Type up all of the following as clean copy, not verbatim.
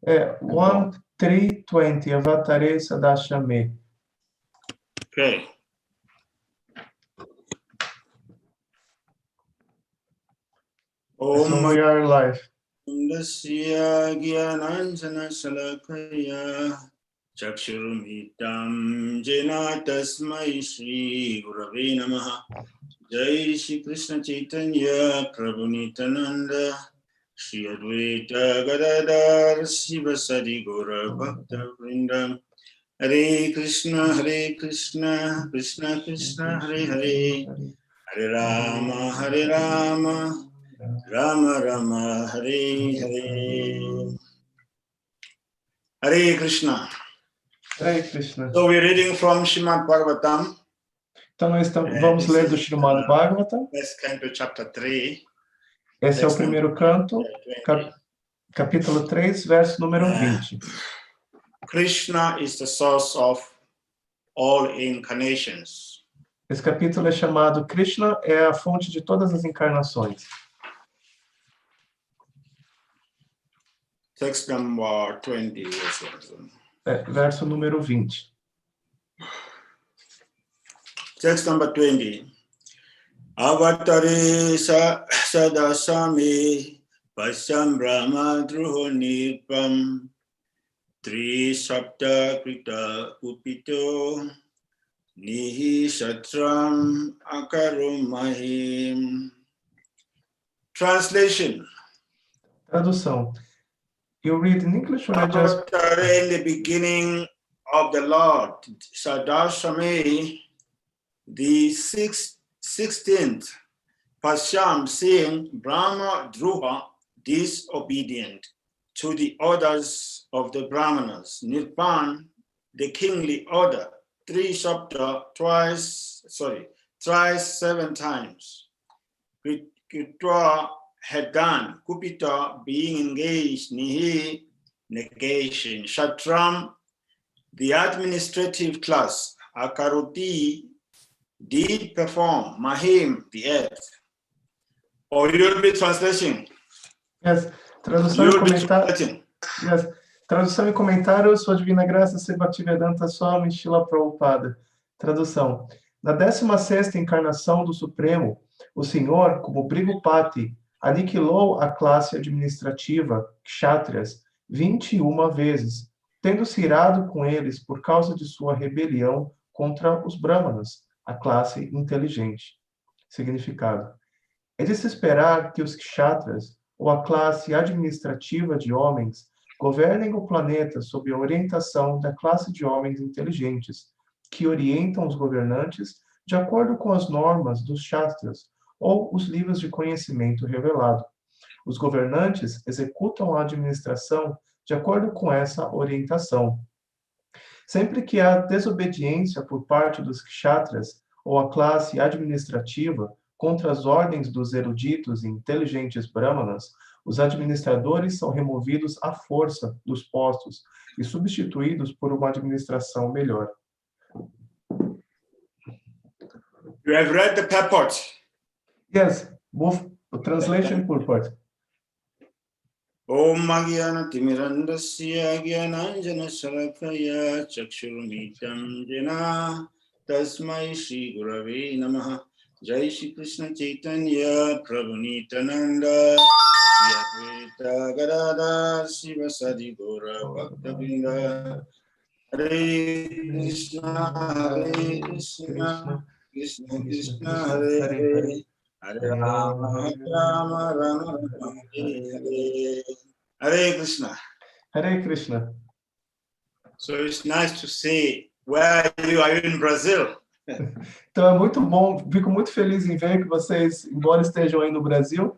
1320, Avatare Sadashame. Okay. So we are live. Dasya Gyananjana Salakaya Chakshurumitam Jena Tasmai Shri Gurave Namaha. Jai Shri Krishna Chaitanya Prabhu Nityananda Shri Advaita Gadadhar Sivasadi Gaura Bhakta Vrindam. Hare Krishna Krishna Krishna Hare Hare Hare Rama Rama Rama Hare Hare. Hare Krishna. Hare Krishna. So we're reading from Srimad Bhagavatam. Então nós vamos ler do Srimad Bhagavatam. Let's come to chapter 3. Esse é o primeiro canto, capítulo 3, verso número 20. Krishna is the source of all incarnations. Esse capítulo é chamado Krishna é a fonte de todas as encarnações. Text number 20. Verso número 20. Text number 20. Avatare sadasame pasyam brahma druho nipam tri sapta krita upito nihi satram akarumahim. Translation. Tradução. You read in English or I just... In the beginning of the Lord, Sadasame, the 16th Pasyam, seeing Brahma Druha disobedient to the orders of the Brahmanas, Nirpan, the kingly order, thrice 7 times. Kritwa had done, Kupita being engaged, Nihi, negation, Shatram, the administrative class, Akaruti, did perform, Mahim, the earth. Or you'll be translating. Yes, tradução e comentário. Yes. Tradução e comentário, Sua Divina Graça, Sri Bhaktivedanta Swami Srila Prabhupada. Tradução. Na 16ª encarnação do Supremo, o Senhor, como Brigupati, aniquilou a classe administrativa, kshatriyas, 21 vezes, tendo se irado com eles por causa de sua rebelião contra os brahmanas, a classe inteligente. Significado. É de se esperar que os kshatriyas, ou a classe administrativa de homens, governem o planeta sob a orientação da classe de homens inteligentes, que orientam os governantes de acordo com as normas dos shastras, ou os livros de conhecimento revelado. Os governantes executam a administração de acordo com essa orientação. Sempre que há desobediência por parte dos kshatras ou a classe administrativa contra as ordens dos eruditos e inteligentes brahmanas, os administradores são removidos à força dos postos e substituídos por uma administração melhor. You have read the purport. Yes, both translation purport. Om Magyana Timirandasya Gyananjana Salakaya Chakshurumitam Jena Tasmai Shri Gurave Namaha. Jai Shri Krishna Chaitanya Prabhu Nityananda Shri Advaita Gadadhar Sivasadi Gaura Bhakta Vrinda. Hare Krishna Krishna Krishna Hare Hare Hare Rama Rama Rama Hare Hare Krishna. Hare Krishna. So it's nice to see. Where are you? Are you in Brazil? Então é muito bom, fico muito feliz em ver que vocês, embora estejam aí no Brasil.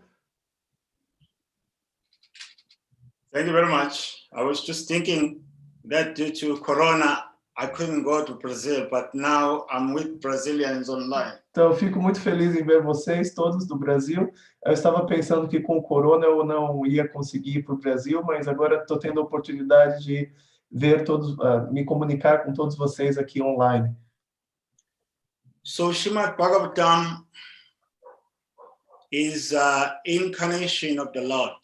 Thank you very much. I was just thinking that due to Corona, I couldn't go to Brazil, but now I'm with Brazilians online. Então eu fico muito feliz em ver vocês, todos do Brasil. Eu estava pensando que com o Corona eu não ia conseguir ir para o Brasil, mas agora estou tendo a oportunidade de ver todos, me comunicar com todos vocês aqui online. So Srimad Bhagavatam is an incarnation of the Lord.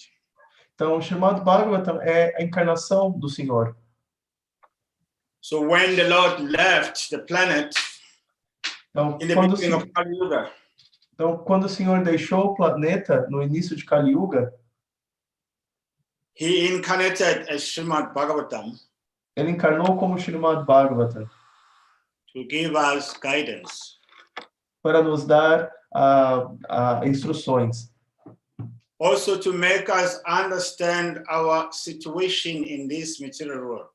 Então, o Srimad Bhagavatam é a encarnação do Senhor. So when the Lord left the planet Então, in the beginning of Kali Yuga, então, quando o Senhor deixou o planeta no início de Kali Yuga, he incarnated as Srimad Bhagavatam ele encarnou como Srimad Bhagavatam to give us guidance. para nos dar instruções. Also to make us understand our situation in this material world.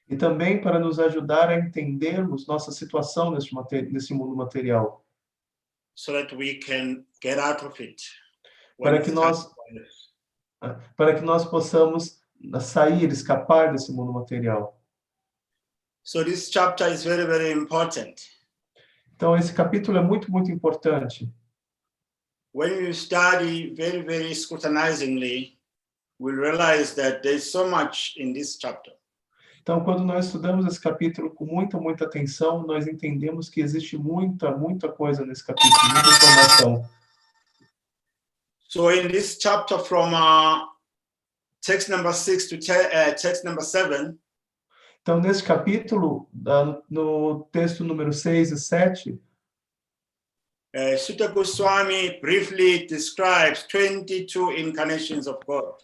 E também para nos ajudar a entendermos nossa situação nesse mundo material. So that we can get out of it. Para que nós possamos sair, escapar desse mundo material. So this chapter is very, very important. Então, esse capítulo é muito, muito importante. When you study very, very scrutinizingly, we'll realize that there's so much in this chapter. Então, quando nós estudamos esse capítulo com muita, muita atenção, nós entendemos que existe muita, muita coisa nesse capítulo, muita informação. So in this chapter from text number 6 to text number 7, então, nesse capítulo, no texto número 6 e 7, Sutta Goswami briefly describes 22 incarnations of God.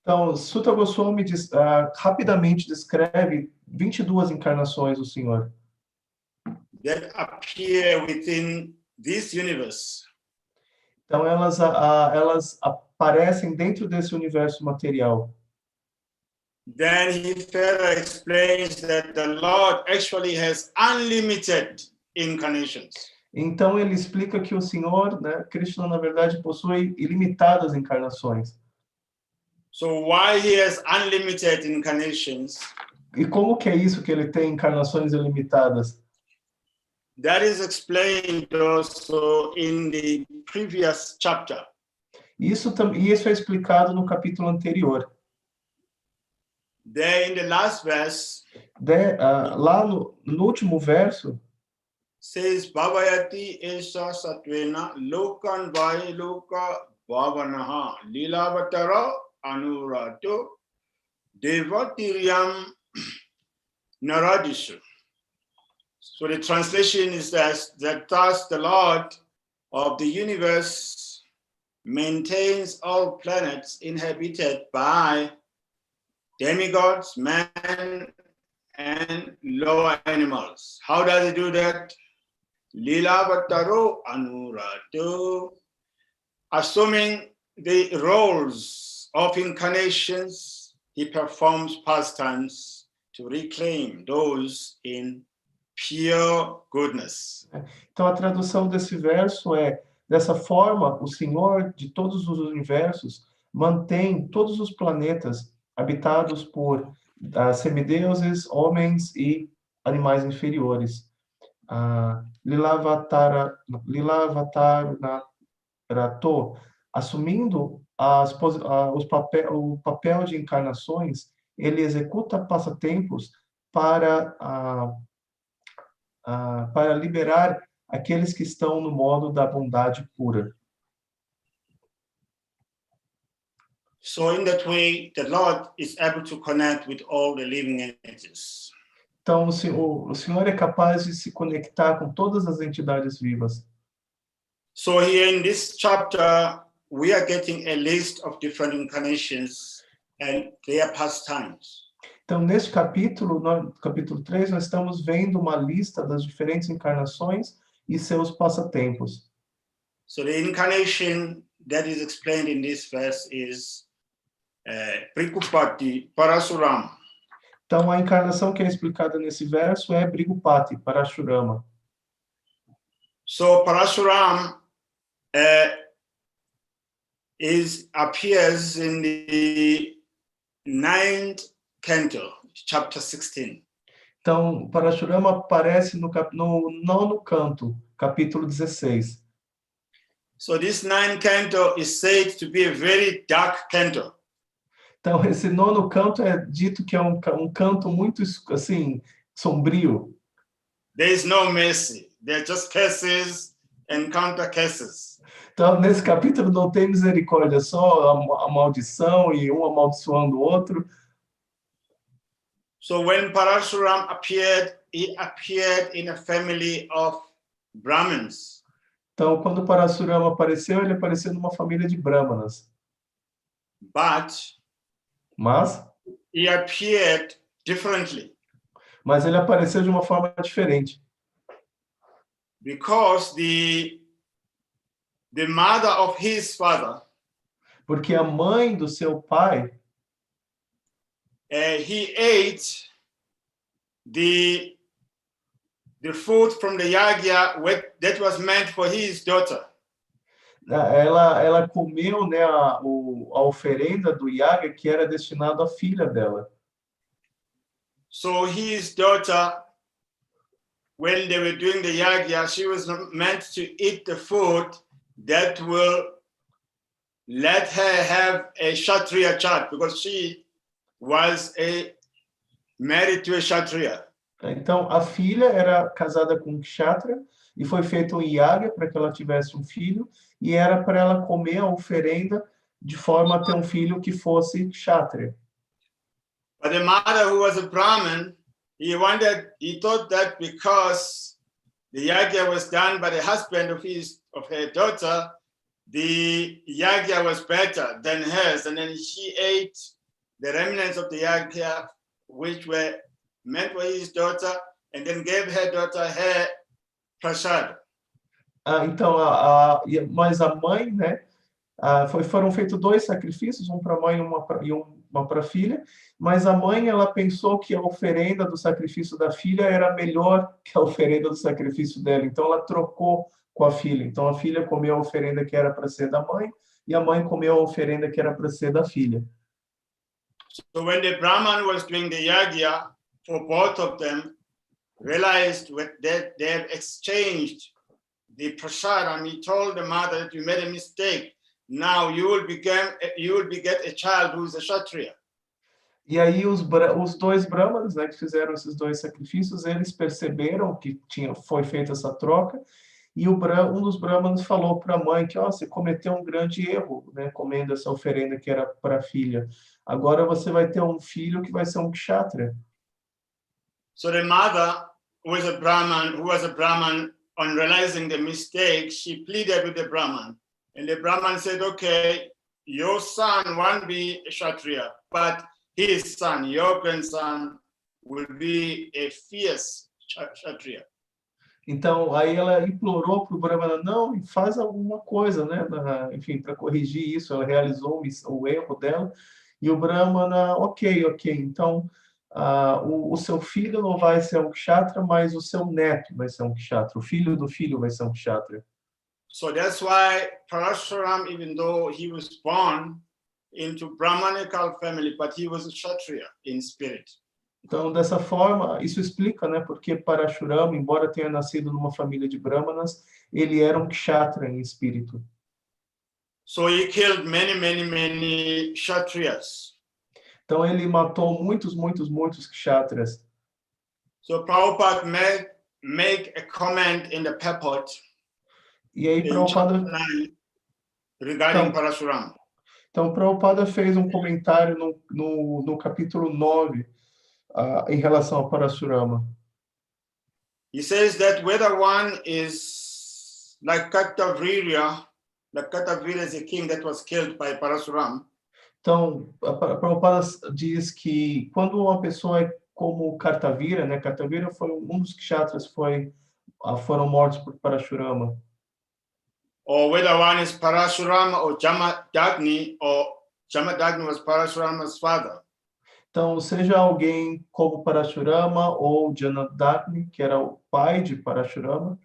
Então, Sutta Goswami rapidamente descreve 22 encarnações do Senhor. That appear within this universe. Então, elas aparecem dentro desse universo material. Then he further explains that the Lord actually has unlimited incarnations. Então, ele explica que o Senhor, né, Krishna, na verdade, possui ilimitadas encarnações. So why he has unlimited incarnations? E como que é isso que ele tem encarnações ilimitadas? That is explained also in the previous chapter. Isso é explicado no capítulo anterior. There in the last verse, lá no último verso, says Bhavayati Esha Satvena Lokan Vai Loka Bhavanaha Lilavatara Anurato Devatiriam Naradishu. So the translation is that thus the Lord of the universe maintains all planets inhabited by demigods, man, and lower animals. How does he do that? Lilavataro Anurato, assuming the roles of incarnations, he performs pastimes to reclaim those in pure goodness. Então a tradução desse verso é: dessa forma, o Senhor de todos os universos mantém todos os planetas habitados por semideuses, homens e animais inferiores. Lilavatarato, assumindo o papel de encarnações, ele executa passatempos para liberar aqueles que estão no modo da bondade pura. So in that way, the Lord is able to connect with all the living entities. Então, o Senhor é capaz de se conectar com todas as entidades vivas. So here in this chapter, we are getting a list of different incarnations and their pastimes. Então, neste capítulo, no capítulo 3, nós estamos vendo uma lista das diferentes encarnações e seus passatempos. So the incarnation that is explained in this verse is Brigupati Parashuram. Então, a encarnação que é explicada nesse verso é Brigupati Parashurama. So Parashuram appears in the 9th canto, chapter 16. Então, Parashurama aparece no 9º canto, capítulo 16. So this 9th canto is said to be a very dark canto. Então, esse 9º canto é dito que é um canto muito, assim, sombrio. There is no mercy. There are just cases and counter cases. Então, nesse capítulo não tem misericórdia, só a maldição e um amaldiçoando o outro. So when Parashuram appeared, he appeared in a family of Brahmins. Então, quando Parasurama apareceu, ele apareceu numa família de brahmanas. Mas he appeared differently. Mas ele apareceu de uma forma diferente. Because the mother of his father, porque a mãe do seu pai, he ate the food from the yagya that was meant for his daughter. Ela comeu, né, a oferenda do yaga que era destinado à filha dela. So his daughter, when they were doing the yagya, she was meant to eat the food that will let her have a Kshatriya child, because she was married to a Kshatriya. Então, a filha era casada com um kshatriya e foi feito um yaga para que ela tivesse um filho, e era para ela comer a oferenda de forma a ter um filho que fosse kshatriya. But the mother, who was a Brahmin, he thought that because the yagya was done by the husband of her daughter, the yagya was better than hers, and then she ate the remnants of the yagya, which were meant for his daughter, and then gave her daughter her prasad. Então, mas a mãe, né? Foram feitos 2 sacrifícios, um para a mãe e uma para a filha, mas a mãe, ela pensou que a oferenda do sacrifício da filha era melhor que a oferenda do sacrifício dela, então ela trocou com a filha. Então a filha comeu a oferenda que era para ser da mãe e a mãe comeu a oferenda que era para ser da filha. So when the Brahman was doing the yagya for both of them, realized that they have exchanged the prasad, and he told the mother that you made a mistake. Now you will beget a child who is a Kshatriya. E aí os 2 brahmanas, né, que fizeram esses 2 sacrifícios, eles perceberam que foi feita essa troca, e um dos brahmanas falou para a mãe que você cometeu um grande erro, né, comendo essa oferenda que era para a filha. Agora você vai ter um filho que vai ser um kshatriya. So the mother, who was a Brahman, on realizing the mistake, she pleaded with the Brahman. And the Brahman said, okay, your son won't be a Kshatriya, but his son, your grandson, will be a fierce Kshatriya. Então, aí ela implorou para o Brahmana, não, faz alguma coisa, né? Enfim, para corrigir isso. Ela realizou o erro dela. E o Brahmana, ok. Então, o seu filho não vai ser um kshatriya, mas o seu neto vai ser um kshatriya. O filho do filho vai ser um kshatriya. So that's why Parashuram, even though he was born into Brahmanical family, but he was a Kshatriya in spirit. Então, dessa forma, isso explica, né, porque Parashurama, embora tenha nascido numa família de brahmanas, ele era um kshatriya em espírito. So he killed many Kshatriyas. Então, ele matou muitos kshatriyas. So Prabhupada make a comment in the purport. E aí, Prabhupada, regarding Parashuram. Então, Prabhupada fez um comentário no capítulo 9 em relação a Parashurama. He says that whether one is like Kartavirya is a king that was killed by Parashuram. Então, Prabhupada diz que quando uma pessoa é como Kartavira, né? Kartavira foi um dos kshatriyas foram mortos por Parashurama. Or whether one is Parashurama or Jamadagni, or Jamadagni was Parashurama's father. Então, seja alguém como Parashurama ou Jamadagni, que era o pai de Parashurama,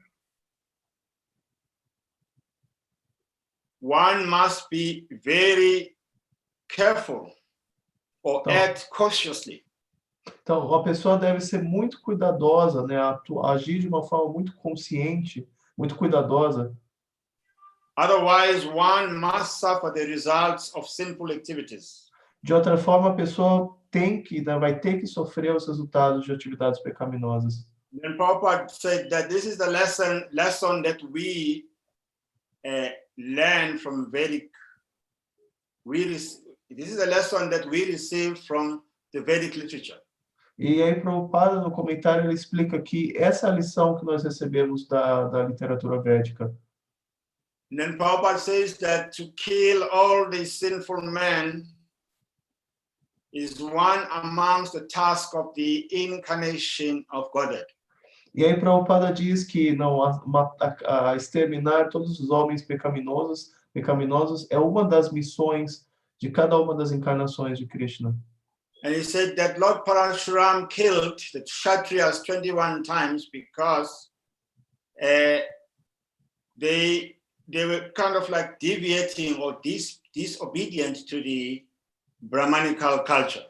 one must be very careful or act cautiously. Então, uma pessoa deve ser muito cuidadosa, né? Agir de uma forma muito consciente, muito cuidadosa. Otherwise, one must suffer the results of sinful activities. De outra forma, a pessoa vai ter que sofrer os resultados de atividades pecaminosas. Then Prabhupada said that this is the lesson that we learn from Vedic. This is a lesson that we receive from the Vedic literature. E aí, Prabhupada, no comentário, ele explica que essa é a lição que nós recebemos da literatura védica. And then Prabhupada says that to kill all the sinful men is one amongst the tasks of the incarnation of Godhead. E aí, Prabhupada diz que não, a exterminar todos os homens pecaminosos é uma das missões de cada uma das encarnações de Krishna. And he said that Lord Parashuram killed the Kshatriyas 21 times because they were kind of like deviating or disobedient to the Brahmanical culture.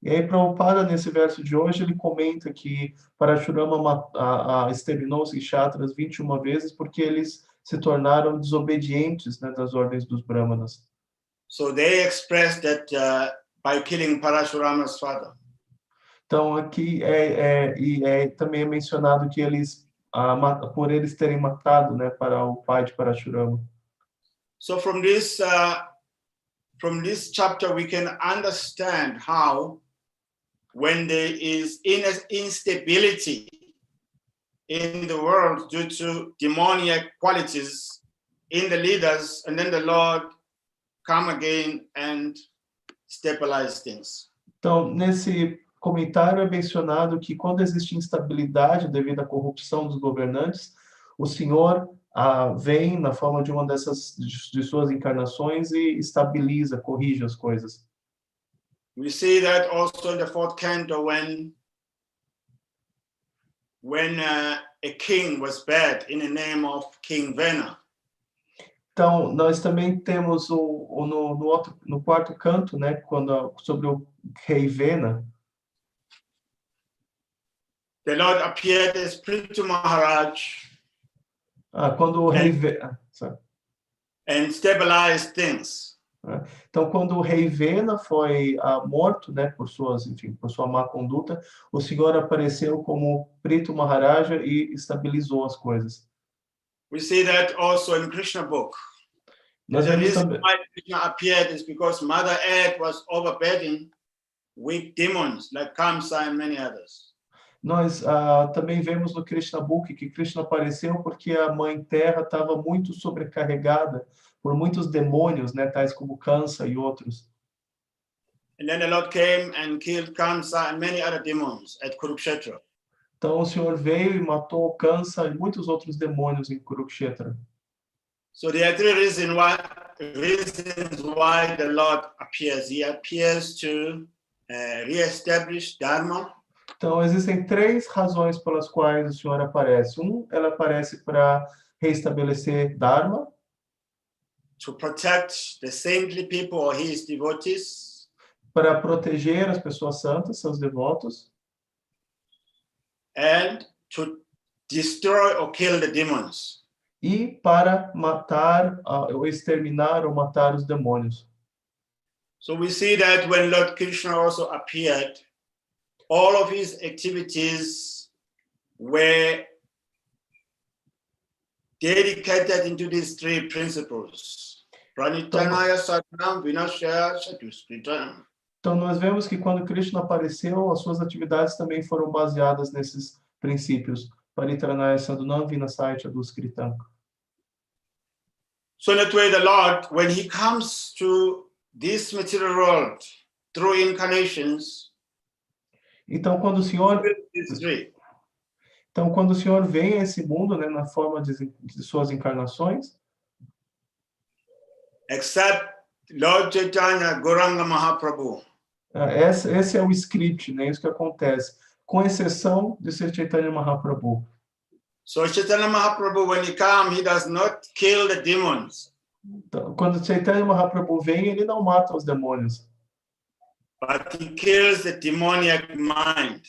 E aí, Prabhupada, nesse verso de hoje, ele comenta que Parashurama exterminou os Kshatras 21 vezes porque eles se tornaram desobedientes, né, das ordens dos Brahmanas. So they expressed that by killing Parashurama's father. Então, aqui também é mencionado que eles, por eles terem matado, né, para o pai de Parashurama. So from this chapter, we can understand how, when there is instability in the world due to demoniac qualities in the leaders, and then the Lord come again and stabilize things. Então, nesse comentário é mencionado que quando existe instabilidade devido à corrupção dos governantes, o Senhor vem na forma de uma de suas encarnações e estabiliza, corrige as coisas. We see that also in the fourth canto when a king was bad in the name of King Vena. Então, nós também temos no quarto canto, né, sobre o rei Vena. The Lord appeared as Prithu Maharaj. Quando o rei Vena... And stabilized things. Então, quando o rei Vena foi morto, né, por sua má conduta, o Senhor apareceu como Prithu Maharaja e estabilizou as coisas. We see that also in Krishna book. The reason why Krishna appeared is because Mother Earth was overburdened with demons like Kamsa and many others. Nós também vemos no Krishna Book que Krishna apareceu porque a Mãe Terra estava muito sobrecarregada por muitos demônios, né, tais como Kamsa e outros. And then the Lord came and killed Kamsa and many other demons at Kurukshetra. Então o Senhor veio e matou Kamsa e muitos outros demônios em Kurukshetra. So there are three reasons why the Lord appears. He appears to reestablish Dharma. Então, existem três razões pelas quais o Senhor aparece. Ela aparece para reestabelecer Dharma. To protect the saintly people or his devotees. Para proteger as pessoas santas, seus devotos. And to destroy or kill the demons. E para matar, ou exterminar ou matar os demônios. So we see that when Lord Krishna also appeared, all of his activities were dedicated into these three principles. Pranitanaya Satnam Vinashaya Chatuskritam. Então nós vemos que quando Krishna apareceu, as suas atividades também foram baseadas nesses princípios. Paritranaya Sadhunam Vinasaya Chatuskritam. So that way the Lord, when he comes to this material world through incarnations, então quando o Senhor vem a esse mundo, né, na forma de suas encarnações, except Lord Chaitanya Gauranga Mahaprabhu. Esse é o script, né, isso que acontece, com exceção de Sri Chaitanya Mahaprabhu. So Chaitanya Mahaprabhu, when he comes, he does not kill the demons. Então, quando Chaitanya Mahaprabhu vem, ele não mata os demônios. But he kills the demoniac mind.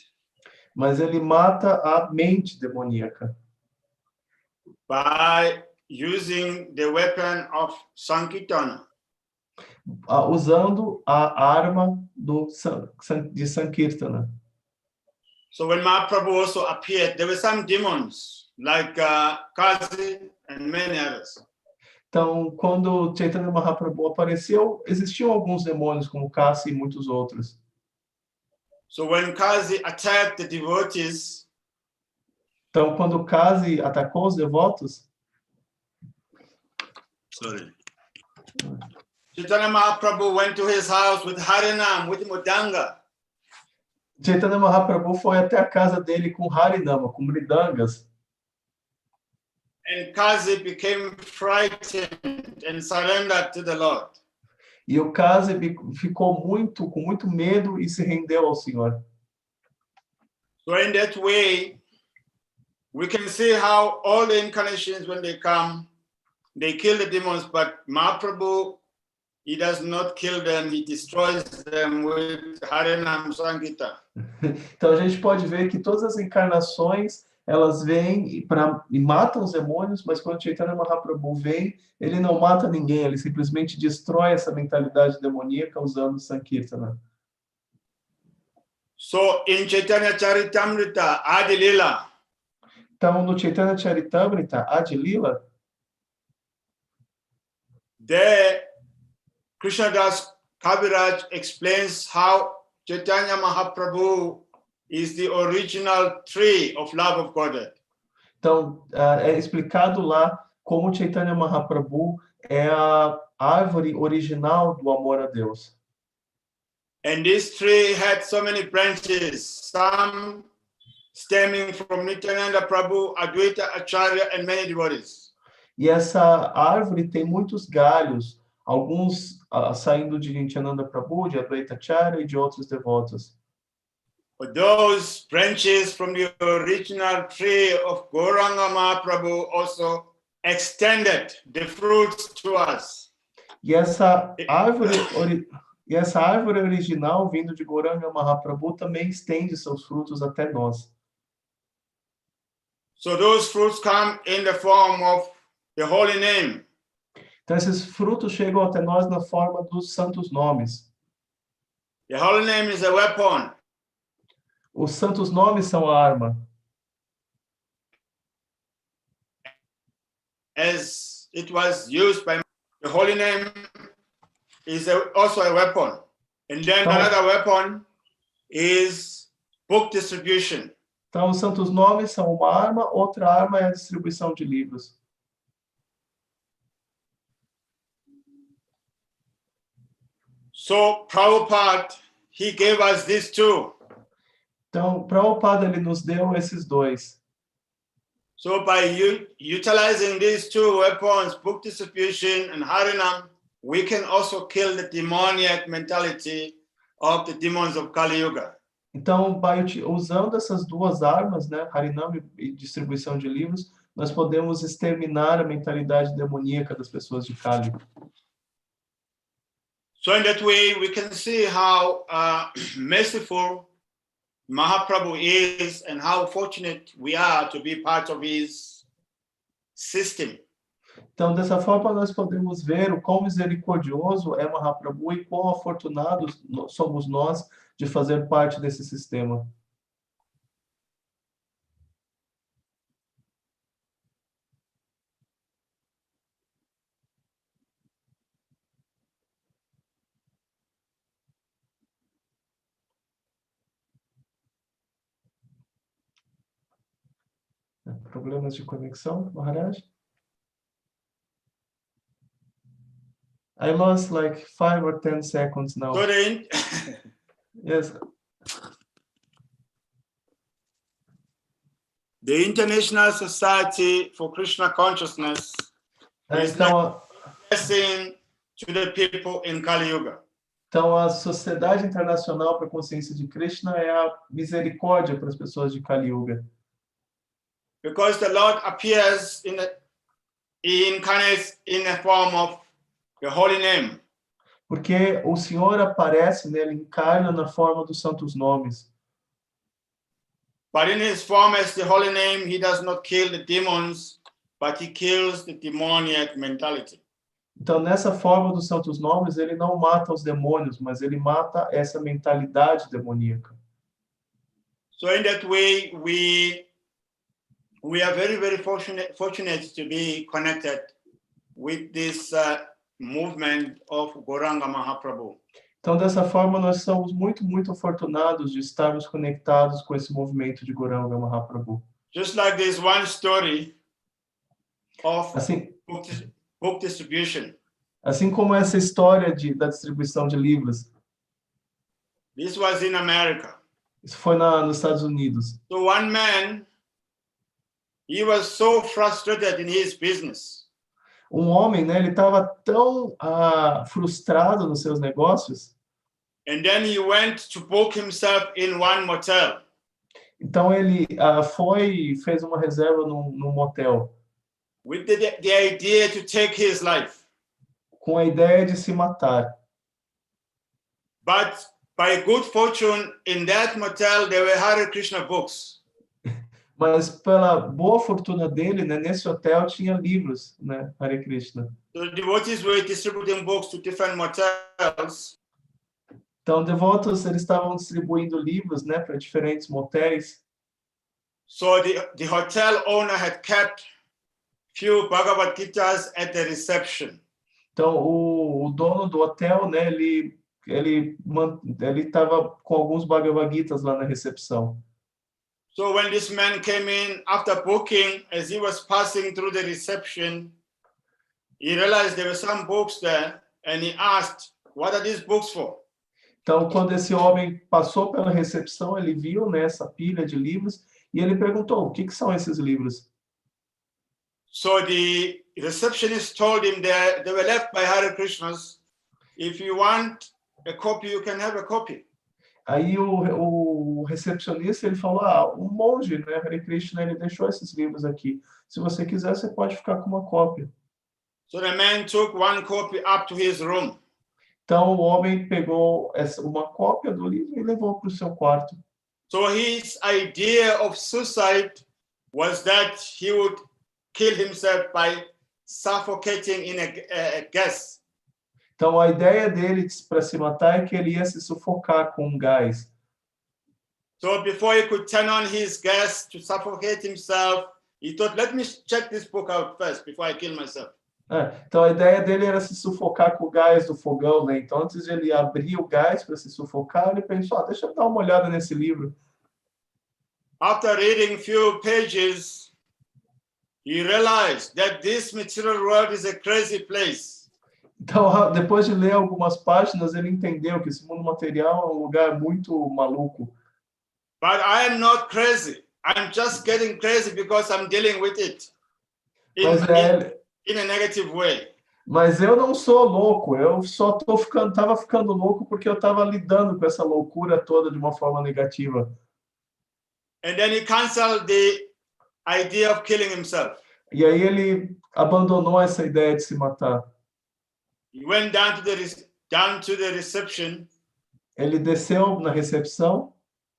Mas ele mata a mente demoníaca. By using the weapon of Sankirtana. Usando a arma de Sankirtana. So when Mahaprabhu also appeared, there were some demons like Kazi and many others. Então, quando Chaitanya Mahaprabhu apareceu, existiam alguns demônios, como Kasi e muitos outros. So when Kasi attacked the devotees, então, quando Kasi atacou os devotos, Chaitanya Mahaprabhu went to his house with Harinam, with Mudanga. Chaitanya Mahaprabhu foi até a casa dele com Harinama, com mridangas. And Kasi became frightened and surrendered to the Lord. E o Kasi ficou com muito medo e se rendeu ao Senhor. So in that way, we can see how all the incarnations, when they come, they kill the demons, but Mahaprabhu, he does not kill them, he destroys them with Harinam Sankirtan. Então a gente pode ver que todas as encarnações, elas vêm e matam os demônios, mas quando Chaitanya Mahaprabhu vem, ele não mata ninguém, ele simplesmente destrói essa mentalidade demoníaca usando Sankirtana. So in Chaitanya Charitamrita, Adi Lila. Então no Chaitanya Charitamrita, Adi Lila, there Krishna Das Kaviraj explains how Chaitanya Mahaprabhu is the original tree of love of Godhead. Então, é explicado lá como Chaitanya Mahaprabhu é a árvore original do amor a Deus. And this tree had so many branches, some stemming from Nityananda Prabhu, Advaita Acharya, and many devotees. E essa árvore tem muitos galhos, alguns saindo de Nityananda Prabhu, de Advaita Acharya e de outros devotos. But those branches from the original tree of Gauranga Mahaprabhu also extended the fruits to us. E essa árvore original vindo de Gauranga Mahaprabhu também estende seus frutos até nós. So those fruits come in the form of the holy name. Então esses frutos chegam até nós na forma dos santos nomes. The holy name is a weapon. Os santos nomes são a arma. As it was used by the holy name is also a weapon. And then another weapon is book distribution. Então os santos nomes são uma arma, outra arma é a distribuição de livros. So Prabhupada, he gave us these two. Então, Prabhupada, ele nos deu esses dois. So by utilizing these two weapons, book distribution and Harinam, we can also kill the demoniac mentality of the demons of Kali Yuga. Então, usando essas duas armas, né, Harinam e distribuição de livros, nós podemos exterminar a mentalidade demoníaca das pessoas de Kali. So in that way, we can see how merciful Mahaprabhu is and how fortunate we are to be part of his system. Então, dessa forma, nós podemos ver o quão misericordioso é Mahaprabhu e quão afortunados somos nós de fazer parte desse sistema. Problemas de conexão, Maharaj? I lost like 5 or 10 seconds now. Sorry. Yes. The International Society for Krishna Consciousness is Então, a blessing to the people in Kali Yuga. Então, a Sociedade Internacional para a Consciência de Krishna é a misericórdia para as pessoas de Kali Yuga. Because the Lord appears incarnates in the form of the holy name. Porque o Senhor aparece, né, ele encarna na forma dos santos nomes. But in his form as the holy name, he does not kill the demons, but he kills the demoniac mentality. Então, nessa forma dos santos nomes, ele não mata os demônios, mas ele mata essa mentalidade demoníaca. So in that way, we are very, very fortunate to be connected with this movement of Gauranga Mahaprabhu. Então, dessa forma, nós somos muito, muito afortunados de estarmos conectados com esse movimento de Gauranga Mahaprabhu. Just like this one story of Assim, book distribution. assim como essa história da distribuição de livros. This was in America. Isso foi nos Estados Unidos. So one man, he was so frustrated in his business. Homem, né, ele estava tão frustrado nos seus negócios. And then he went to book himself in one motel. Então ele fez uma reserva num motel. With the idea to take his life. Com a ideia de se matar. But by good fortune, in that motel there were Hare Krishna books. Mas pela boa fortuna dele, né, nesse hotel tinha livros, né, Hare Krishna. So devotees were distributing books to different motels. Então, devotos eles estavam distribuindo livros, né, para diferentes motéis. So the hotel owner had kept few Bhagavad Gitas at the reception. Então, o dono do hotel, né, ele estava com alguns Bhagavad Gitas lá na recepção. So when this man came in after booking, as he was passing through the reception, he realized there were some books there, and he asked, "What are these books for?" Então, quando esse homem passou pela recepção, ele viu, né, essa pilha de livros e ele perguntou: "O que são esses livros?" So the receptionist told him that they were left by Hare Krishnas. If you want a copy, you can have a copy. Aí o recepcionista ele falou: um monge, né, Hare Krishna, ele deixou esses livros aqui. Se você quiser, você pode ficar com uma cópia. So the man took one copy up to his room. Então o homem pegou uma cópia do livro e levou para o seu quarto. So his idea of suicide was that he would kill himself by suffocating in a gas. Então a ideia dele para se matar é que ele ia se sufocar com um gás. So before he could turn on his gas to suffocate himself, he thought, let me check this book out first before I kill myself. Então a ideia dele era se sufocar com o gás do fogão, né? Então antes de ele abrir o gás para se sufocar, ele pensou: deixa eu dar uma olhada nesse livro. After reading few pages, he realized that this material world is a crazy place. Então, depois de ler algumas páginas, ele entendeu que esse mundo material é um lugar muito maluco. But I am not crazy. I'm just getting crazy because I'm dealing with it in a negative way. Mas eu não sou louco. Eu só estava ficando louco porque eu estava lidando com essa loucura toda de uma forma negativa. And then he canceled the idea of killing himself. E aí ele abandonou essa ideia de se matar. He went down to the reception. Ele desceu na recepção.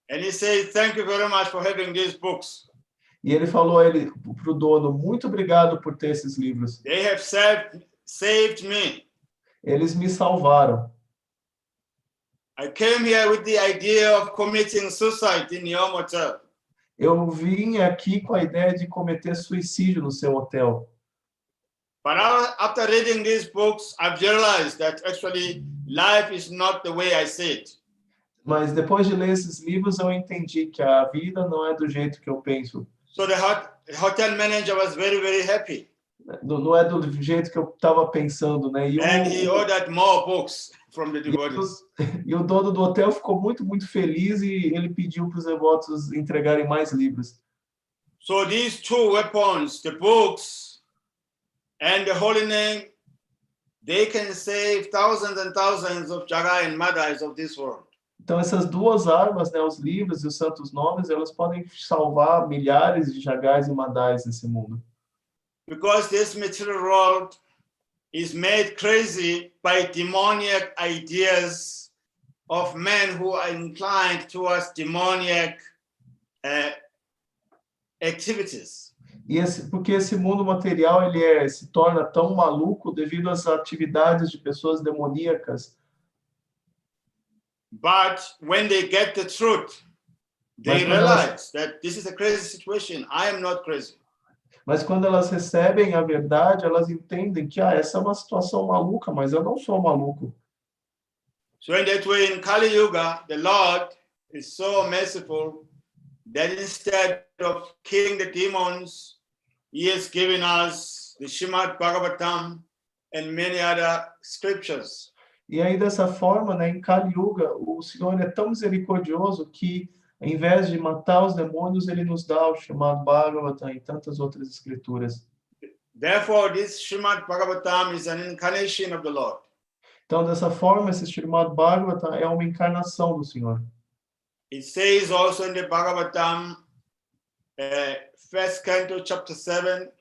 And he said, "Thank you very much for having these books." E ele falou para o dono: muito obrigado por ter esses livros. They have saved me. Eles me salvaram. I came here with the idea of committing suicide in your motel. Eu vim aqui com a ideia de cometer suicídio no seu hotel. But after reading these books, I've realized that actually life is not the way I see it. Mas depois de ler esses livros, eu entendi que a vida não é do jeito que eu penso. So the hotel manager was very, very happy. Não é do jeito que eu estava pensando, né? And he ordered more books from the devotees. E o dono do hotel ficou muito, muito feliz e ele pediu para os devotos entregarem mais livros. So these two weapons, the books and the holy name, they can save thousands and thousands of Jaga and Madhais of this world. Então essas duas armas, né, os livros e os santos nomes, elas podem salvar milhares de Jagais e Madhais nesse mundo. Because this material world is made crazy by demoniac ideas of men who are inclined towards demoniac activities. Porque esse mundo material ele se torna tão maluco devido às atividades de pessoas demoníacas. But when they get the truth, they realize that this is a crazy situation. I am not crazy. Mas quando elas recebem a verdade, elas entendem que essa é uma situação maluca, mas eu não sou maluco. So in that way, in Kali Yuga, the Lord is so merciful that instead of killing the demons, He has given us the Srimad Bhagavatam and many other scriptures. E aí, dessa forma, né, em Kali Yuga, o Senhor é tão misericordioso que, em vez de matar os demônios, ele nos dá o chamado Bhagavatam e tantas outras escrituras. Therefore, this Srimad Bhagavatam is an incarnation of the Lord. Então, dessa forma, esse chamado Bhagavatam é uma encarnação do Senhor. It says also in the Bhagavatam, first canto, chapter 7,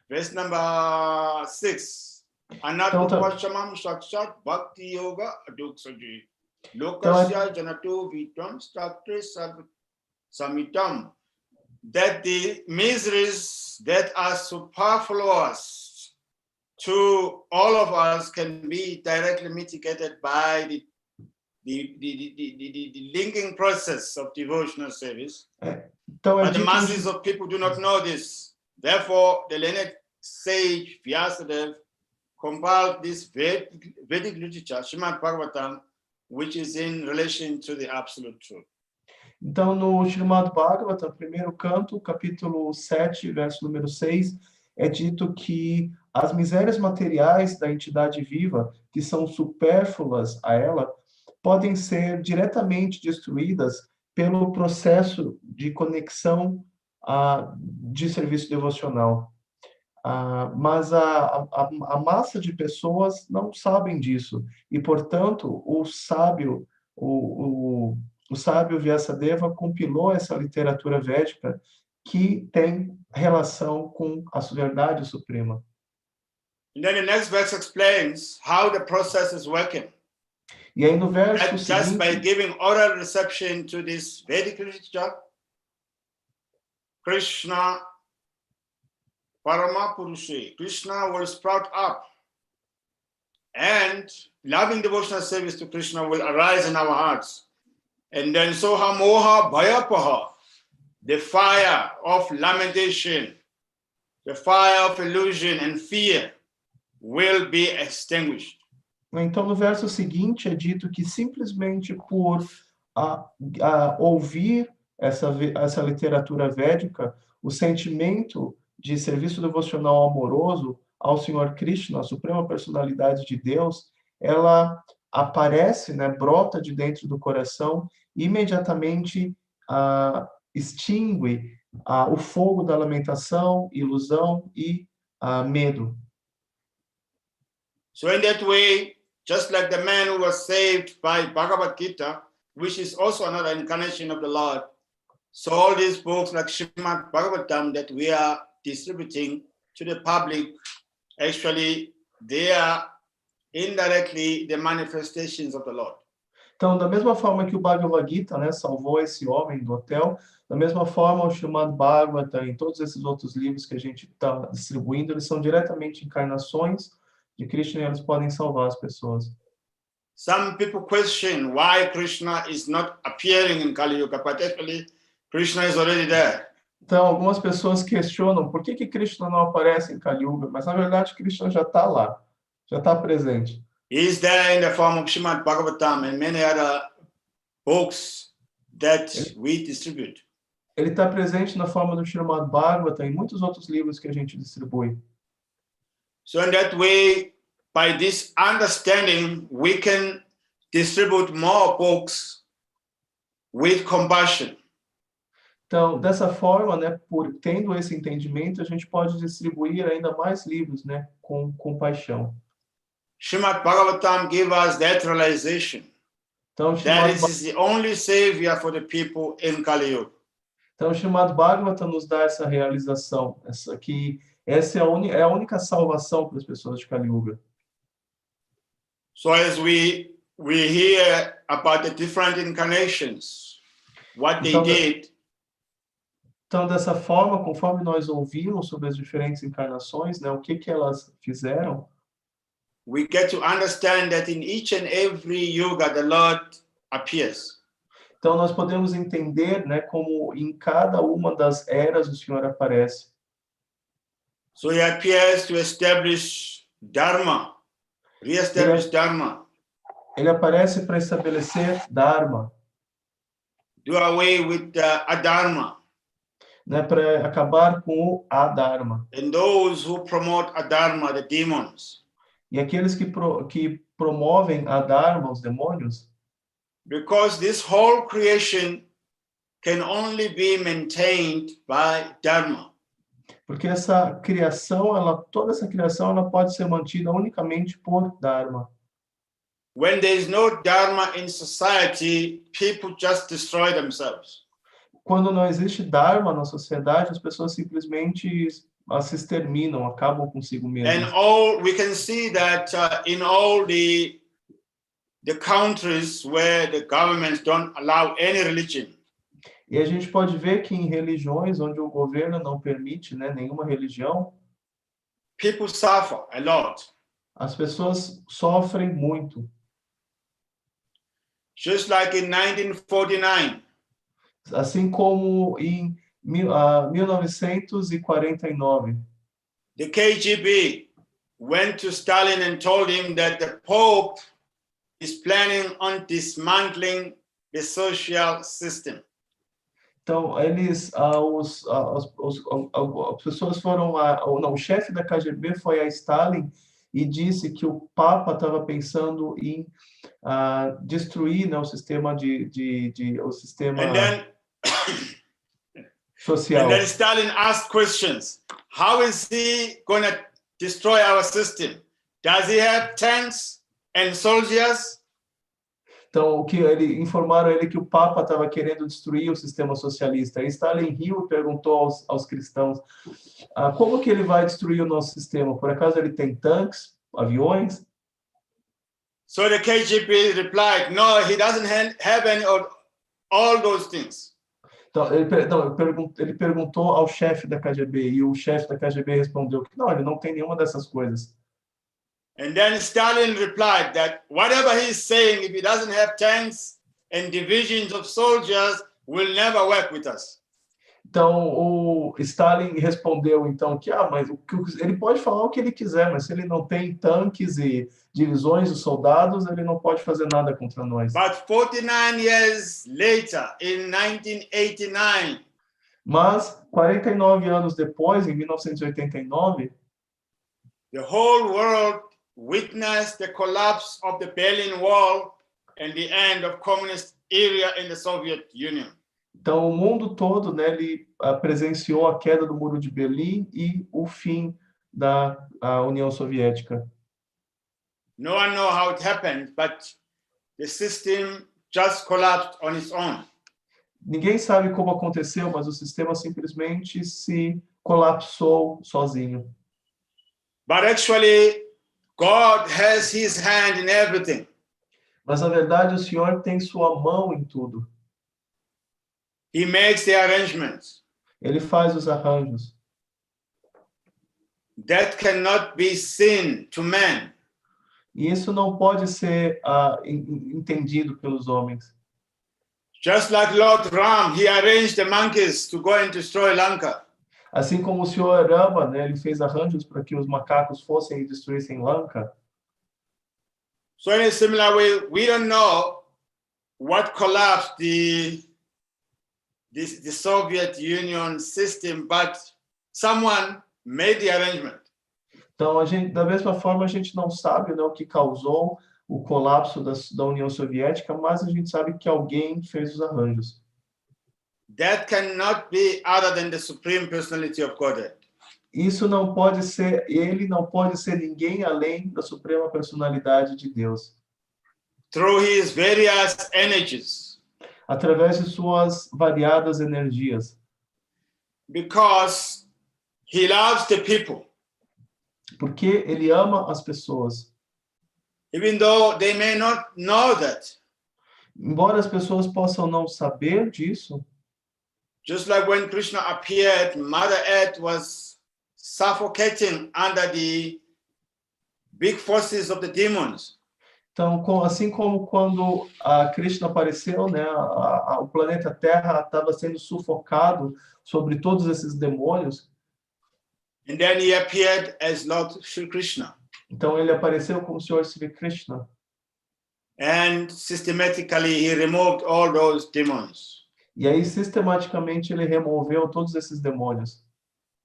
verse number 6. Anatupashamam sakshat bhakti yoga aduksaji. Lokasya janatu vitam stakre samitam. That the miseries that are superfluous to all of us can be directly mitigated by the linking process of devotional service. Então, but the masses of people do not know this. Therefore, the learned sage Vyasadeva compiled this Vedic literature, Srimad Bhagavatam, which is in relation to the absolute truth. Então, no Srimad Bhagavatam, primeiro canto, capítulo 7, verso número 6, é dito que as misérias materiais da entidade viva, que são supérfluas a ela, podem ser diretamente destruídas pelo processo de conexão de serviço devocional. Mas a massa de pessoas não sabem disso, e, portanto, o sábio Vyasadeva compilou essa literatura védica que tem relação com a verdade suprema. And then the next verse explains how the process is working. E aí no verso that just by giving oral reception to this Vedic literature, Krishna Parama Purushe, Krishna will sprout up, and loving devotional service to Krishna will arise in our hearts. And then Soha Moha Bhayapaha, the fire of lamentation, the fire of illusion and fear will be extinguished. Então, no verso seguinte é dito que simplesmente por ouvir essa literatura védica, o sentimento de serviço devocional amoroso ao Senhor Krishna, a suprema personalidade de Deus, ela aparece, né, brota de dentro do coração e imediatamente extingue o fogo da lamentação, ilusão e medo. So in that way, just like the man who was saved by Bhagavad Gita, which is also another incarnation of the Lord, so all these books like Srimad Bhagavatam that we are distributing to the public, actually, they are indirectly the manifestations of the Lord. Então, da mesma forma que o Bhagavad Gita, né, salvou esse homem do hotel, da mesma forma o Srimad Bhagavatam e todos esses outros livros que a gente está distribuindo, eles são diretamente encarnações de Krishna e eles podem salvar as pessoas. Some people question why Krishna is not appearing in Kali Yuga, but actually Krishna is already there. Então, algumas pessoas questionam por que Krishna não aparece em Kali Yuga, mas na verdade Krishna já está lá, já está presente. He is there in the form of Srimad Bhagavatam and many other books that we distribute. Ele está presente na forma do Srimad Bhagavatam e muitos outros livros que a gente distribui. So in that way, by this understanding, we can distribute more books with compassion. Então, dessa forma, né, tendo esse entendimento, a gente pode distribuir ainda mais livros, né, com compaixão. Srimad Bhagavatam gives us that realization então, that it is the only savior for the people in Kali Yuga. Então, o Srimad Bhagavatam nos dá essa realização, essa é a única salvação para as pessoas de Kali Yuga. So as we hear about the different incarnations, what they did. Então, dessa forma, conforme nós ouvimos sobre as diferentes encarnações, né, o que elas fizeram, we get to understand that in each and every yuga the Lord appears. Então, nós podemos entender, né, como em cada uma das eras o Senhor aparece. So he appears to establish Dharma, re-establish Dharma. Ele aparece para estabelecer Dharma, do away with adharma. Né, para acabar com o adharma. And those who promote adharma, the demons. E aqueles que promovem adharma, os demônios. Because this whole creation can only be maintained by dharma. Porque essa criação, toda essa criação, ela pode ser mantida unicamente por dharma. When there is no dharma in society, people just destroy themselves. Quando não existe dharma na sociedade, as pessoas simplesmente se exterminam, acabam consigo mesmas. And we can see that in all the countries where the governments don't allow any religion. E a gente pode ver que em religiões onde o governo não permite, né, nenhuma religião, people suffer a lot. As pessoas sofrem muito. Just like in 1949. Assim como em 1949. The KGB went to Stalin and told him that the Pope is planning on dismantling the social system. Então, as pessoas foram o chefe da KGB foi a Stalin e disse que o Papa estava pensando em destruir, né, o sistema o sistema social. And then Stalin asked questions. How is he going to destroy our system? Does he have tanks and soldiers? Então, informaram ele que o Papa estava querendo destruir o sistema socialista. E Stalin riu e perguntou aos cristãos, como que ele vai destruir o nosso sistema? Por acaso ele tem tanques, aviões? So the KGB replied, no, he doesn't have any of all those things. Então, ele perguntou ao chefe da KGB, e o chefe da KGB respondeu que não, ele não tem nenhuma dessas coisas. And then Stalin replied that whatever he's saying, if he doesn't have tanks and divisions of soldiers, will never work with us. Então, o Stalin respondeu então que mas ele pode falar o que ele quiser, mas se ele não tem tanques e divisões de soldados, ele não pode fazer nada contra nós. But 49 years later, in 1989, mas 49 anos depois, em 1989, the whole world witnessed the collapse of the Berlin Wall and the end of communist era in the Soviet Union. Então, o mundo todo, né, ele presenciou a queda do Muro de Berlim e o fim da União Soviética. No one knows how it happened, but the system just collapsed on its own. Ninguém sabe como aconteceu, mas o sistema simplesmente se colapsou sozinho. But actually, God has his hand in everything. Mas, na verdade, o Senhor tem sua mão em tudo. He makes the arrangements. Ele faz os arranjos. That cannot be seen to man. E isso não pode ser entendido pelos homens. Just like Lord Ram, he arranged the monkeys to go and destroy Lanka. Assim como o Senhor Rama, né, ele fez arranjos para que os macacos fossem e destruíssem Lanka. So in a similar way, we don't know what collapsed the Soviet Union system, but someone made the arrangement. Então, da mesma forma, a gente não sabe, né, o que causou o colapso da União Soviética, mas a gente sabe que alguém fez os arranjos. That cannot be other than the Supreme Personality of Godhead. Isso não pode ser, ele não pode ser ninguém além da Suprema Personalidade de Deus. Through his various energies. Através de suas variadas energias. Because he loves the people. Porque ele ama as pessoas. Even though they may not know that. Embora as pessoas possam não saber disso. Just like when Krishna appeared, Mother Earth was suffocating under the big forces of the demons. Então, assim como quando a Krishna apareceu, né, o planeta Terra estava sendo sufocado sobre todos esses demônios. And then he appeared as Lord Sri Krishna. Então ele apareceu como o Senhor Sri Krishna. And systematically he removed all those demons. E aí sistematicamente ele removeu todos esses demônios.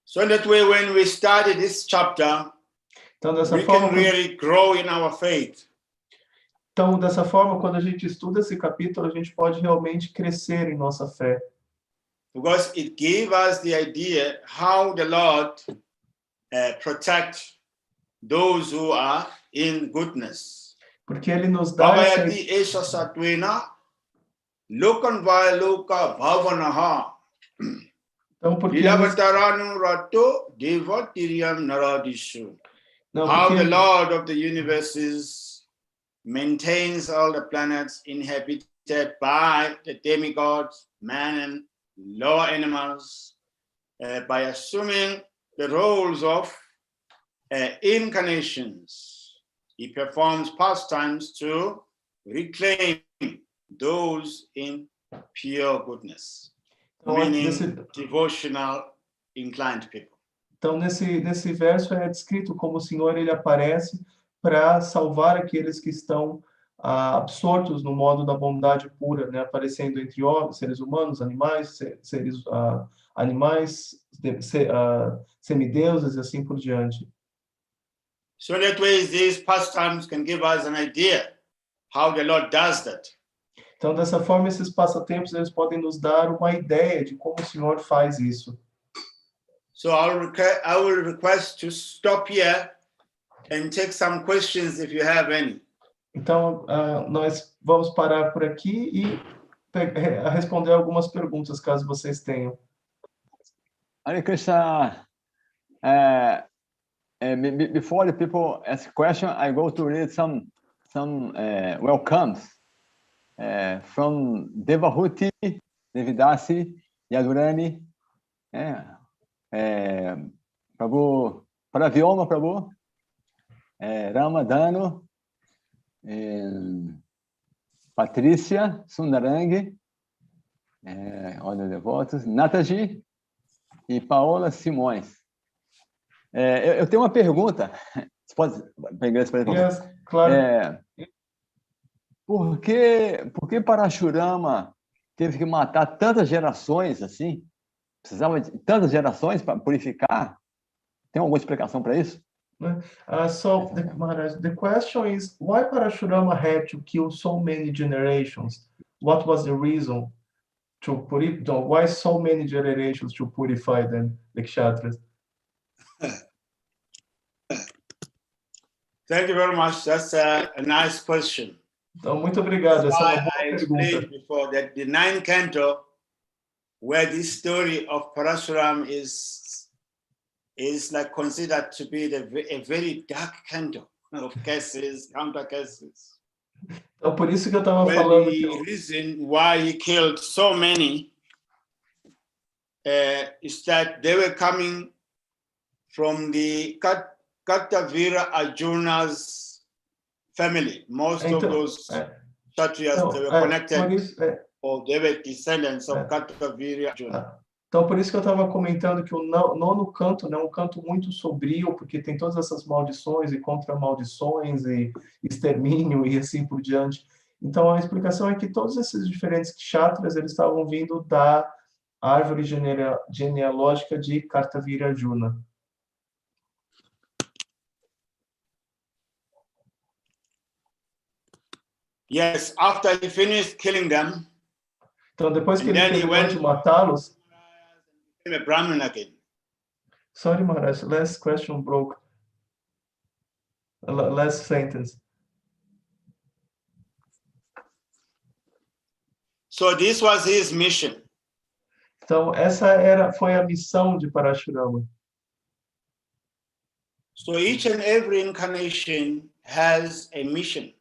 So in that way, when we study this chapter, Então dessa we forma, can really grow in our faith. Então, dessa forma, quando a gente estuda esse capítulo, a gente pode realmente crescer em nossa fé. Because it gave us the idea how the Lord protects those who are in goodness. Porque ele nos dá essa... Então, porque how the Lord of the universes maintains all the planets inhabited by the demigods, man and lower animals, by assuming the roles of incarnations. He performs pastimes to reclaim those in pure goodness, meaning devotional, inclined people. Então, nesse verso é descrito como o Senhor ele aparece para salvar aqueles que estão absortos no modo da bondade pura, né? Aparecendo entre seres humanos, animais, semideuses e assim por diante. So that way, these pastimes can give us an idea how the Lord does that. Então, dessa forma, esses passatempos eles podem nos dar uma ideia de como o Senhor faz isso. So I will request to stop here and take some questions if you have any. Então, nós vamos parar por aqui e responder algumas perguntas, caso vocês tenham. Hare Krishna. Before the people ask question, I go to read some welcomes from Devahuti, Devidasi, Yadurani, Prabhu, Pravyoma Prabhu, Ramadano, Patrícia Sundarang, Ordem de Devotos, Nataji e Paola Simões. Eu tenho uma pergunta. Você pode pegar essa pergunta? Yes, claro. Por que Parashurama teve que matar tantas gerações assim? Precisava de tantas gerações para purificar? Tem alguma explicação para isso? So, Maharaj, the question is, why Parashurama had to kill so many generations? What was the reason to purify? Why so many generations to purify them, the kshatras? Thank you very much. That's a nice question. Então, muito obrigado. Essa é uma boa I pergunta. explained before that the ninth canto, where this story of Parashuram is like considered to be a very dark canto of cases, counter cases. Então, por isso que eu estava falando the reason why he killed so many is that they were coming from the Kartavira Arjuna's family. Most of those Kshatriyas, they were connected, or they were descendants of Kartavira Arjuna. Então, por isso que eu estava comentando que o nono canto é um canto muito sombrio, porque tem todas essas maldições e contra-maldições e extermínio e assim por diante. Então, a explicação é que todos esses diferentes kshatras, eles estavam vindo da árvore genealógica de Kartavira Arjuna. Yes, after he finished killing them, então, depois que ele terminou de matá-los, a Brahmin again. Sorry, Maharaj, last question broke. Last sentence. So this was his mission. Então, foi a missão de Parashurama. So each and every incarnation has a mission.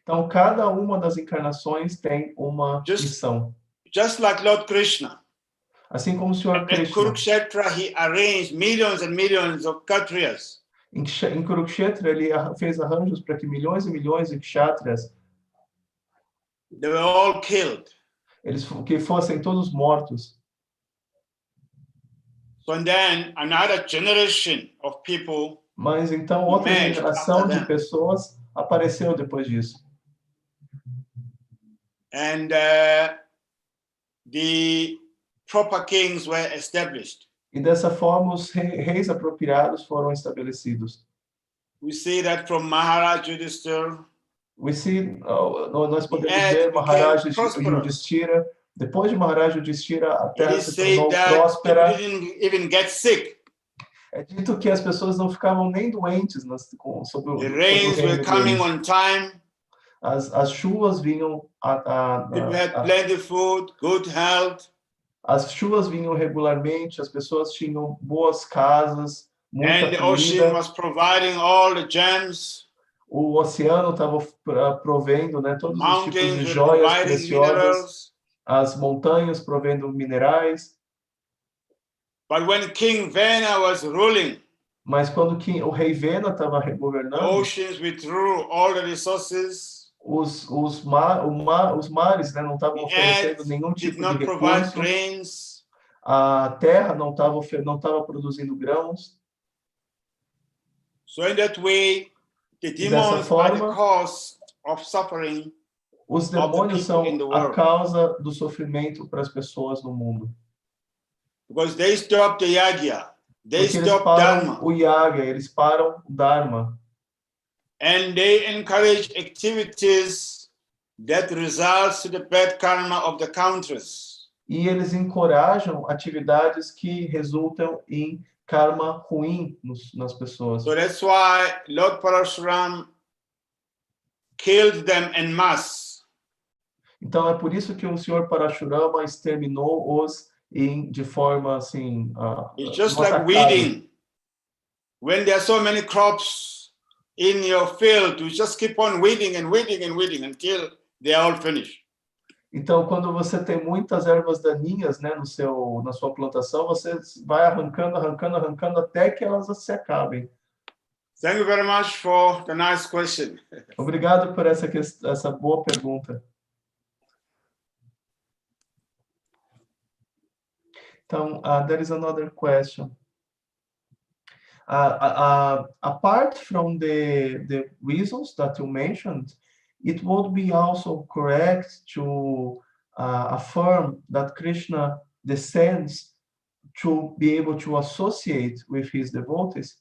Então, cada uma das encarnações tem uma missão. Just like Lord Krishna. Assim como o Senhor Krishna. In Kurukshetra, he arranged millions and millions of kshatriyas. Em Kurukshetra, ele fez arranjos para que milhões e milhões de kshatriyas they were all killed. Eles que fossem todos mortos. So then another generation of people. Mas então outra geração de pessoas apareceu depois disso. And the proper kings were established. E dessa forma os reis apropriados foram estabelecidos. We see that from Maharaj Yudhishthira. Nós podemos ver Maharaj Yudhishthira. Depois de Maharaj Yudhishthira, a terra se tornou próspera. Even get sick. É dito que as pessoas não ficavam nem doentes sob o reino deles. As chuvas vinham People had plenty of food, good health. As chuvas vinham regularmente, as pessoas tinham boas casas, muita And the ocean was providing all the gems. O oceano estava provendo, né, todos os tipos de joias preciosas. Minerals. As montanhas provendo minerais. But when King Vena was ruling, mas quando o rei Vena estava governando, the oceans withdrew all the resources. Os mares, né, não estavam oferecendo nenhum tipo de recurso. A terra não estava produzindo grãos. So in that way, the demons are the cause of suffering. Os demônios são a causa do sofrimento para as pessoas no mundo. Because they stop the yagya, they Porque stop dharma. O yaga, eles param o dharma. And they encourage activities that results to the bad karma of the countries. E eles encorajam atividades que resultam em karma ruim nas pessoas. So that's why Lord Parashuram killed them en masse. Então é por isso que o Senhor Parashurama exterminou-os de forma assim. It's just like weeding. When there are so many crops in your field, you just keep on weeding and weeding and weeding until they are all finished. Então, quando você tem muitas ervas daninhas, né, na sua plantação, você vai arrancando até que elas se acabem. Thank you very much for the nice question. Obrigado por essa boa pergunta. Então, there is another question. Apart from the reasons that you mentioned, it would be also correct to affirm that Krishna descends to be able to associate with his devotees?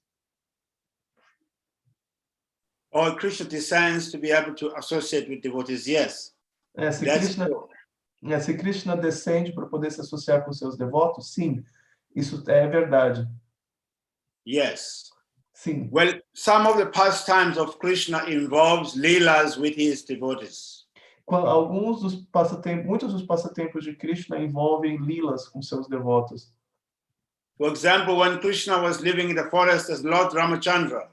Or Krishna descends to be able to associate with devotees, yes. Se Krishna descende para poder se associar com seus devotos, sim, isso é verdade. Yes. Sim. Well, some of the pastimes of Krishna involves leelas with his devotees. Muitos dos passatempos de Krishna envolvem lilas com seus devotos. For example, when Krishna was living in the forest as Lord Ramachandra.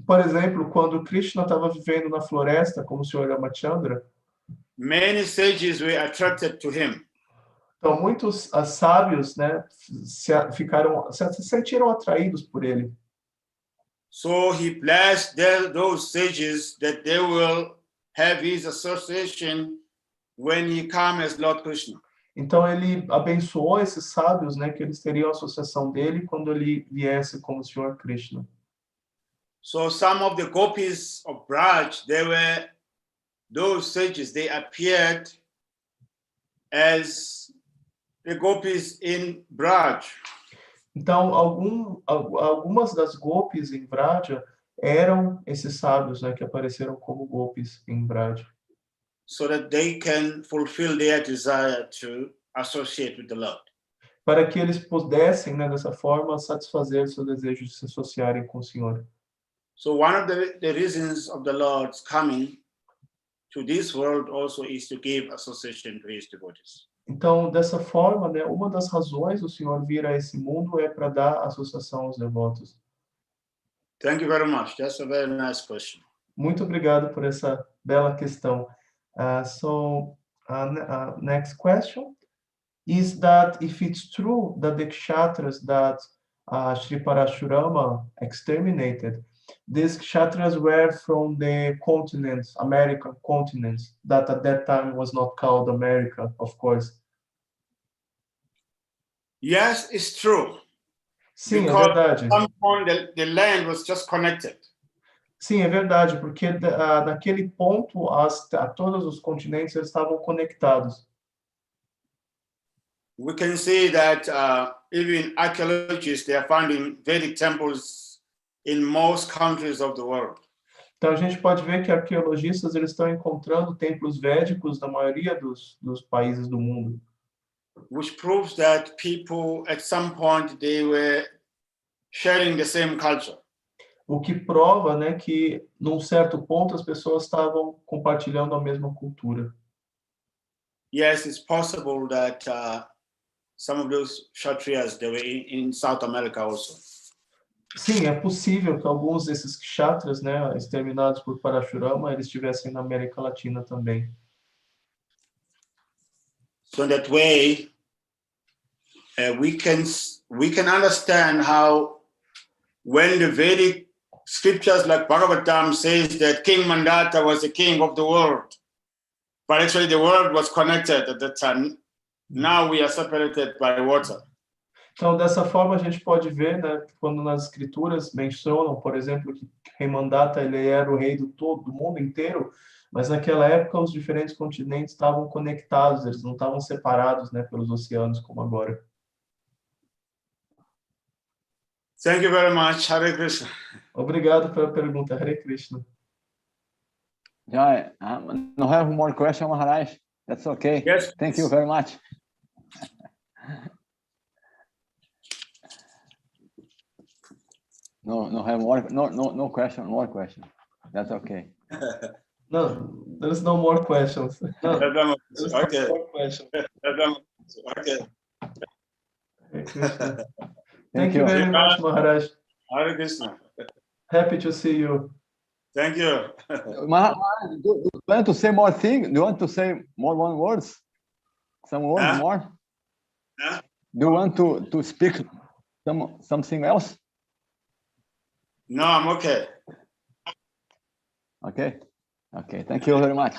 Por exemplo, quando Krishna estava vivendo na floresta como o Senhor Ramachandra, many sages were attracted to him. Então muitos sábios, né, se sentiram atraídos por ele. So he blessed those sages that they will have his association when he comes as Lord Krishna. Então ele abençoou esses sábios, né, que eles teriam a associação dele quando ele viesse como o Senhor Krishna. So some of the gopis of Braj, they were those sages. They appeared as the gopis in Braj. Então algumas das gopis em Vraja eram esses sábios, né, que apareceram como gopis em Braj. So that they can fulfill their desire to associate with the Lord. Para que eles pudessem, né, dessa forma, satisfazer seu desejo de se associarem com o Senhor. So one of the reasons of the Lord's coming to this world also is to give association to his devotees. Então, dessa forma, né, uma das razões do Senhor vir a esse mundo é para dar associação aos devotos. Thank you very much. That's a very nice question. Muito obrigado por essa bela questão. Next question is that if it's true that the kshatras that Sri Parashurama exterminated, these kshatras were from the continent, American continent, that at that time was not called America, of course. Yes, it's true. Sim, é verdade. At some point, the land was just connected. Sim, é verdade, porque naquele ponto todos os continentes estavam conectados. We can see that even archaeologists, they are finding Vedic temples in most countries of the world. Então a gente pode ver que arqueologistas eles estão encontrando templos védicos na maioria dos países do mundo. Which proves that people at some point they were sharing the same culture. O que prova, né, que num certo ponto as pessoas estavam compartilhando a mesma cultura. Yes, it's possible that some of those Kshatriyas they were in South America also. Sim, é possível que alguns desses kshatras, né, exterminados por Parashurama, eles estivessem na América Latina também. So in that way, we can understand how when the Vedic scriptures like Bhagavatam says that King Mandata was the king of the world, but actually the world was connected at that time. Now we are separated by water. Então, dessa forma, a gente pode ver, né, quando nas escrituras mencionam, por exemplo, que Rei Mandata ele era o rei do mundo inteiro, mas naquela época os diferentes continentes estavam conectados, eles não estavam separados, né, pelos oceanos como agora. Thank you very much. Hare Krishna. Obrigado pela pergunta, Hare Krishna. Yeah, no have more question, Maharaj. That's okay. Yes. Thank you very much. No have more. No question. More question. That's okay. No, there's no more questions. No, there's okay. no more questions. Okay. Hare Krishna. Thank you very much, Maharaj. Hare Krishna. Happy to see you. Thank you. Maharaj, do you want to say more thing? Do you want to say more words? Some words more? Huh? Do you want to speak something else? No, I'm okay. Okay. Okay. Thank you very much.